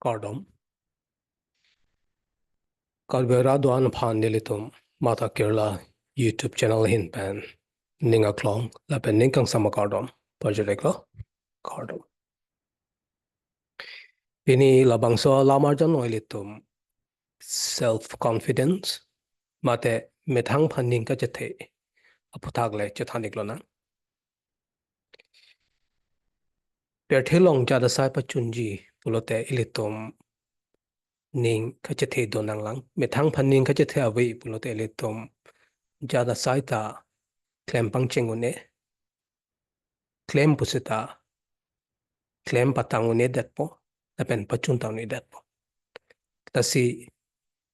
Cardom. Kalbera doan phan nilitum mata Kerala YouTube channel hin pan ninga klong la pen ningkang sama cardom pajeleklo cardom. Ini labangso lamarjan oilitum self confidence mate methang phan ningka chethe aputhagle chethaniklo na perthelong jada sai pachunji pulote ilitum ning kachethe donang lang methang phan ning kachethe awi pulote ilitum jada sai ta klem pangchengune claim pusita claim patangune datpo lapen pachuntauni datpo tasi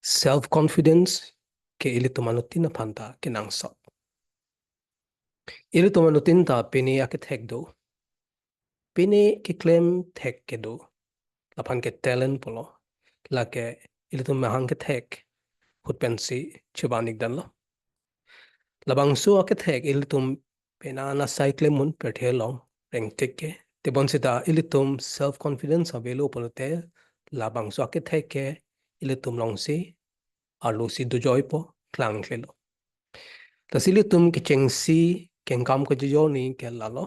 self confidence ke ili tumanutin phanta kinang so ili tumanutin ta pini ake thek do pini ki claim thek ke do lapan ke talent polo lake ili tum mahang ke thek hutpensi chubanik dan lo labang su ake thek ili tum pena na cycle mun perthe long reng tek ke te bonsita ilitum self confidence avelo polote labang so ake theke ilitum longsi alu si du joy po klang khelo tasilitum ki chengsi kengkam ko jo ni ke lalo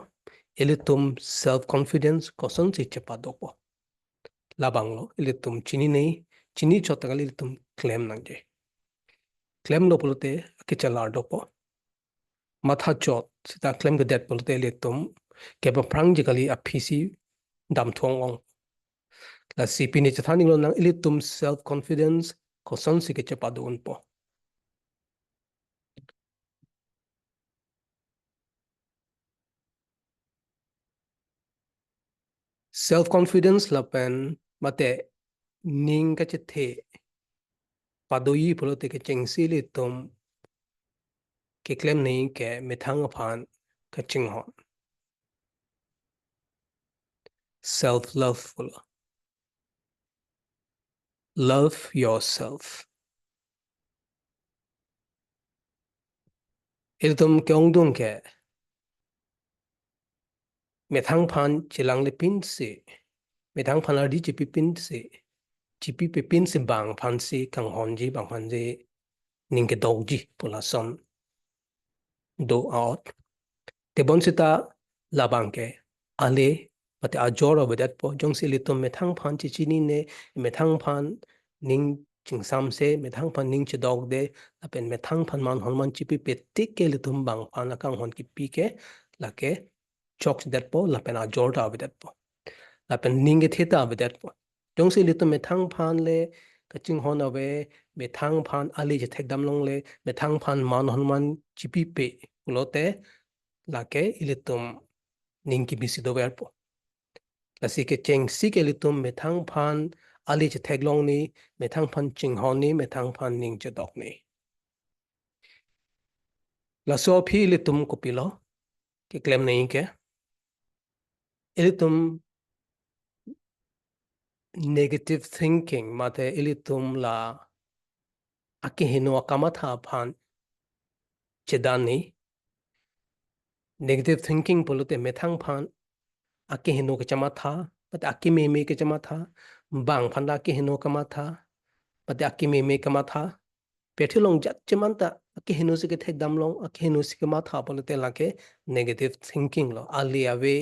ilitum self confidence koson si chepa dopo labang lo ilitum chini nei chini chotagal ilitum claim nangje claim lo polote ake chala dopo matha chot sita claim ke det polote ilitum ke ba practically a pc dam thuang ong la CP ni chathani lo nang ilitum self confidence ko son si ke chapa do po self confidence la pen mate ning ka chethe padoi polote ke chengsi litum ke claim nei ke methang phan ka chinghon self love love yourself ilitum ke ongdung ke methang phan chilang le pin se methang phan adi chipi pin se chipi pe pin se bang phan se kang hon ji bang phan je ning ke dog ji pola son do out te bonsita labang ke ale pate ajora bedat po jongsi litum methang phan chi chini ne methang phan ning chingsam se methang phan ning che dog de apen methang phan man honman chi pi pe tik ke litum bang phan akang hon ki pi ke lake choks dat po lapen ajora bedat po lapen ning ke theta bedat po jongsi litum methang phan le kaching hon awe methang phan ali je thek dam long le methang phan man honman chi pi pe ulote lake ilitum ningki bisi do verpo lasi ke cheng si ke litum methang phan ali che theglong ni methang phan ching hon ni methang phan ning che dok ni la so phi litum ko pilo ke claim nei ke ilitum negative thinking mate ilitum la ake hino akamatha phan chedani negative thinking polute methang phan ake hino ke chama tha but ake me ke chama tha bang phan da ke hino kama tha but ake me kama tha pethilong jat chemanta ake hino se ke thek dam long ake hino se ke ma tha polute lake negative thinking lo ali ave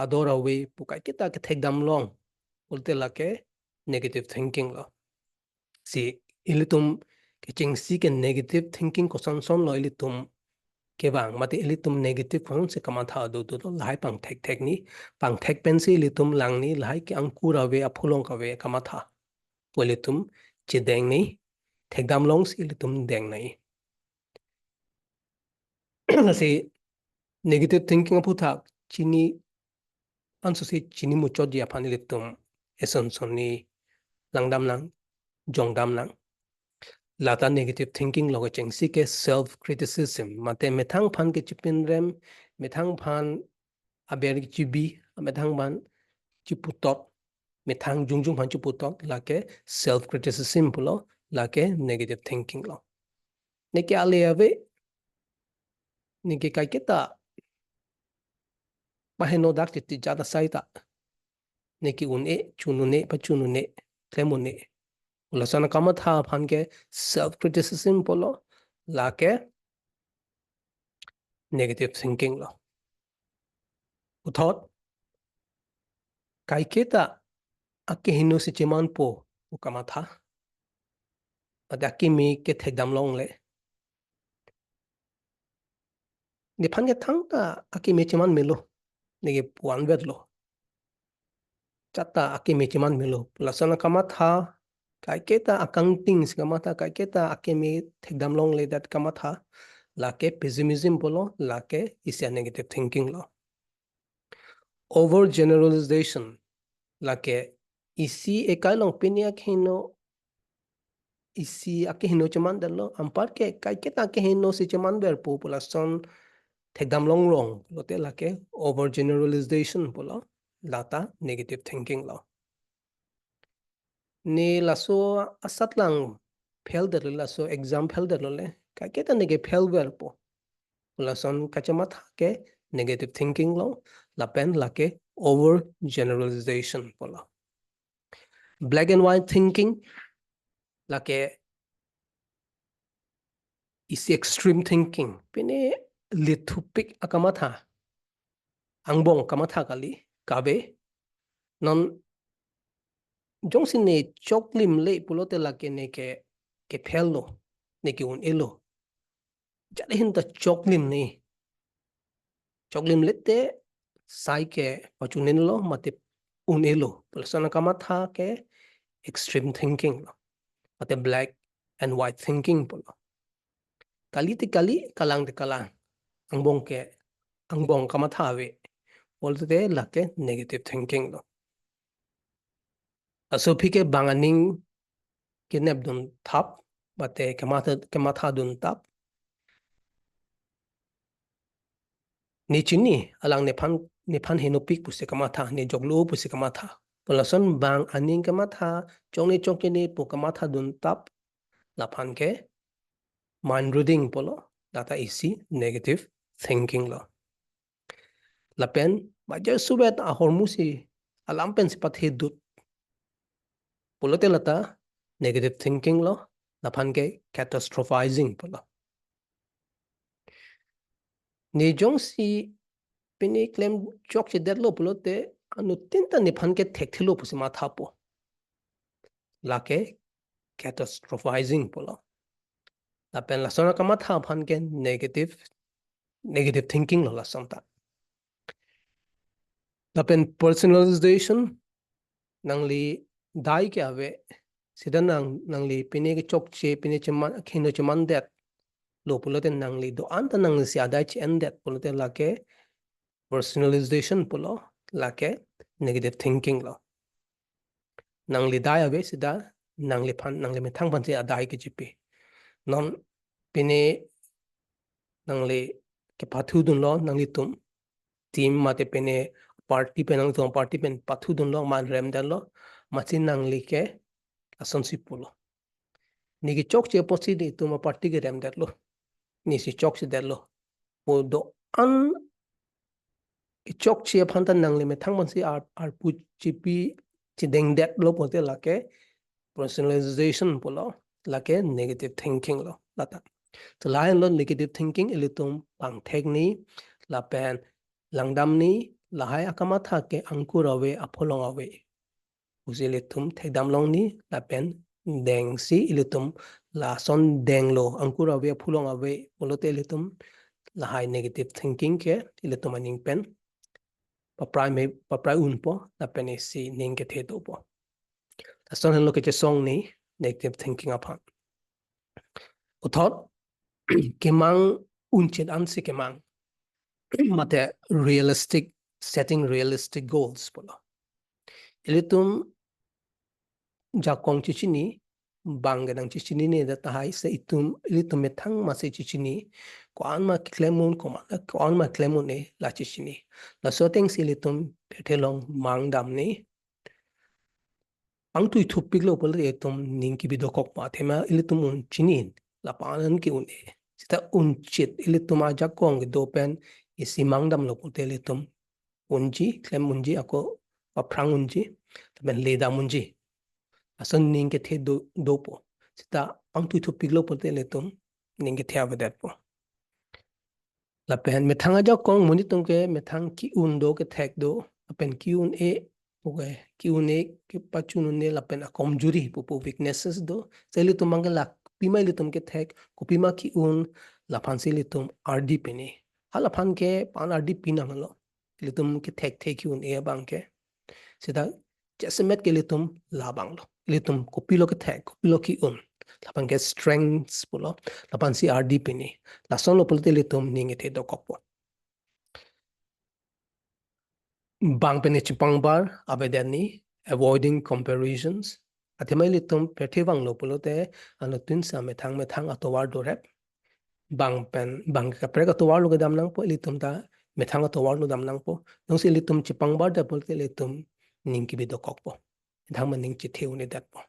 adora we pukai kita ke thek dam long polute lake negative thinking lo si ilitum ke ching si ke negative thinking ko son lo ilitum ke bang mate ilitum negative kon se kama tha do do lai pang thek ni pang thek pen si ilitum lang ni lai ke angkura we apulong ka we kama tha ilitum che deng ni thek dam long si ilitum deng nai si negative thinking apu tha chini ansu si chini mucho dia phan ilitum eson son ni langdam lang jongdam lang lata negative thinking logo cheng si ke self criticism mate methang phan ke chipin rem methang phan aber ki chibi methang ban chiputot methang jungjung phan chiputot lake self criticism pulo lake negative thinking lo neke ale ave neke kai kita maheno dak ti jada saita neki une chunune pa chunune clemune ulasana kama tha phanke self criticism polo lake negative thinking lo uthot kaiketa ake hinu si chiman po ukama tha adaki mi ke thekdam long le ni phanke thangta ake mi chiman milo nege puan vedlo chatta ake mi chiman milo ulasana kama tha kaiketa accounting kama tha kaiketa ake mi thekdam long le dat kama tha lake pessimism polo lake isya negative thinking lo overgeneralization lake isi ekai long pinia khino isi ake hino chaman dalo ampar ke kai ke ta ke hino si chaman ber population thekdam long rong lote lake overgeneralization polo lata negative thinking lo ni laso asat lang fail der laso exam fail der le kai ke ta nege fail ber po population kachama ke negative thinking lo lapen lake overgeneralization polo black and white thinking lake is extreme thinking pine lithupik akamatha angbong kamatha kali kabe non jongsine choklim le pulote lake ne ke phello ne ki un elo jale hin ta choklim lette sai ke pachunen lo mate un elo pulsana kamatha ke extreme thinking mate black and white thinking pulo kali te kali kalang te kalang angbong kamatha ve bolte lake negative thinking lo aso phike banganing kinep dun thap bate kematha dun tap ni chini alang ne phan henopik puse kamatha ne joglo puse kamatha polason bang aning kamatha chongni chokini pu kamatha dun tap la phan ke mind reading polo data isi negative thinking lo lapen bajar subet a hormusi alampen sipathe dut polote lata negative thinking lo lapan ke catastrophizing polo ni jong si pini claim chok che derlo polote anu tinta ni phan ke thekthilo pusima thapo lake catastrophizing polo lapen la sona kama tha phan ke negative thinking lo la sonta lapen personalization nangli dai ke ave sidan nangli pini ke chok che pini chema khino cheman det lo pulote nangli do anta nangli si adai che endet pulote lake personalization pulo lake negative thinking lo nangli dai ave sida nangli methang pan se adai ke jipi non pini nangli ke pathu dun lo nangli tum team mate pene party penang tum party pen pathu dun lo man rem dan lo machin nangli ke asonsi pulo ni ki chok che posi di tum party ke rem dan lo ni si chok se dan lo o do an chok che phantan nangli methang man si ar pu chipi chi deng dat lo pote lake personalization pulo lake negative thinking lo lata to lain lo negative thinking ilitum pang thekni la pen langdam ni lahai akama tha ke angkur awe apolong awe usilitum thekdam long ni la pen deng si ilitum la son deng lo angkur awe apolong awe polote ilitum lahai negative thinking ke ilitum aning pen paprai un po la pen si ning ke the do po ta son lo ke che song ni negative thinking aphan uthot kemang unchet an si kemang mate setting realistic goals polo ilitum jakong chichini bangadang chichini ne da tahai se itum ilitum methang mase chichini ko anma klemun ne la chichini la soteng silitum pethelong mangdam ne angtui thupik lo polo etum ningki bidokok pa thema ilitum un chinin la panan ki un sita unchit ilitum jakong do pen isi mangdam lo pote ilitum unji klem unji ako và prangunji ben leda munji asan ninge the do po sita ang tu thu piglo pote le tum ninge the avedat po la pen methanga ja kong muni tum ke methang ki un do ke thek do pen ki un e poke ki un e ke pachun ne la pen a komjuri po weaknesses do seli tum mangala pima le tum ke thek ko pima ki un la phansi le tum rd pini hala phan ke pan rd pina ngalo le tum ke thek thek ki un e bang ke sida jessmet ke le tum la bang lo le tum ko pilo ke thek ko pilo ki un lapan ke strengths pulo lapan si rd pini la son lo pulte le tum ninge the do kopo bang pene chipang bar abedani avoiding comparisons athemai le tum pethe bang lo pulote ano tin sa me thang atowar do rep bang pen bang ka pre ka towar lo ga dam nang po le tum ta me thang atowar lo dam nang po nong se le tum chipang bar da pulte le tum ning ki bi do kokpo thang man ning chi theu ne dat po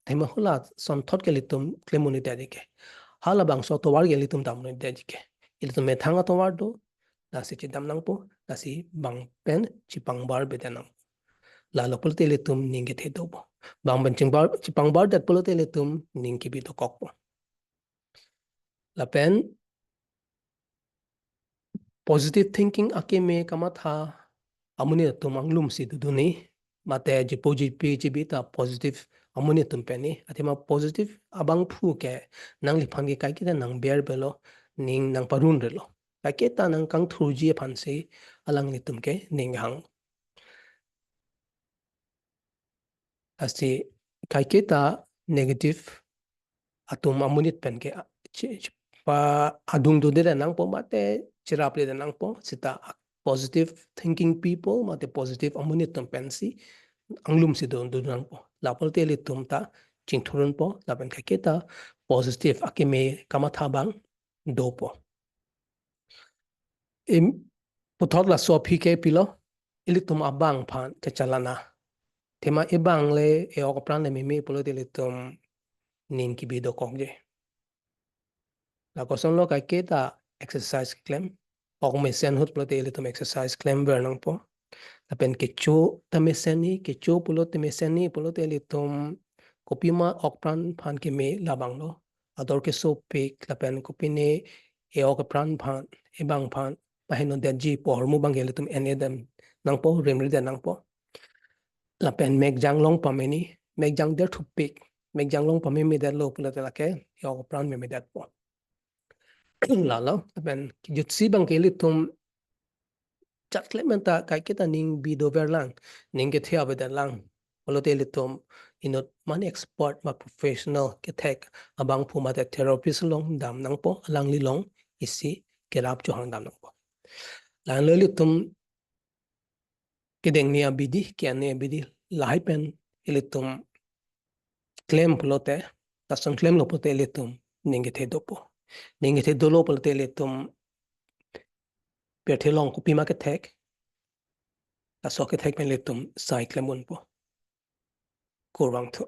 thema hola son thot ke le tum klemuni da dike hala bang so towar ge le tum dam no da dike ile tum me thang atowar do la se chi dam nang po la si bang pen chipang bar be da nang la lo pulte le tum ning ke the do po bang ban chipang bar da pulte le tum ning ki bi do kokpo la pen positive thinking ake me kama tha amune tum anglum si du ni mate je positive ta positive amune tum pe ni atima positive abang phu ke nang li phangi kai ki nang ber belo ning nang parun relo kai ke ta nang kang thru ji phan se alang ni tum ke ning hang asti kai ke ta negative atum amunit pen ke pa adung do de nang po mate chirap le nang po sita positive thinking people mate positive amunit tum pen si anglum si don do nang po la pol te le tum ta ching thurun po la pen ka ke ta positive akime kama tha bang do po em puthot la so phi ke pilo ili tum abang phan ke chalana tema e bang le e ok plan le mi polo te le tum nin ki bi do kok je la koson lo ka ke ta exercise claim ok me sen hot polo te le tum exercise claim ver nang po la pen ke cho tame seni ke cho polo te me seni polo te le tum kopima ok plan phan ke me la bang lo ador ke so pik la pen kopine e ok plan phan e bang phan pahino de ji por mu bang le tum en edem nang po remri de nang po la pen mek jang long pa me ni mek jang der thu pik mek jang long pa me me der lo pula de la ke e ok plan me der po la lo la pen jut si bang ke le tum chat klementa kai ke ta ning bi do ver lang ning ke thia be der lang polo te le tum inot man expert ma professional ke thek abang phu ma te therapist long dam nang po alang li long isi ke rap chu hang dam nang po lan le tum ke deng nia bidi ke ane bidi lai pen ile tum claim plote ta son claim lo pote le tum ninge the dopo ninge the dolo pote le tum pe the long ko pima ke thek ta so ke thek pen le tum sai claim un po kurwang thu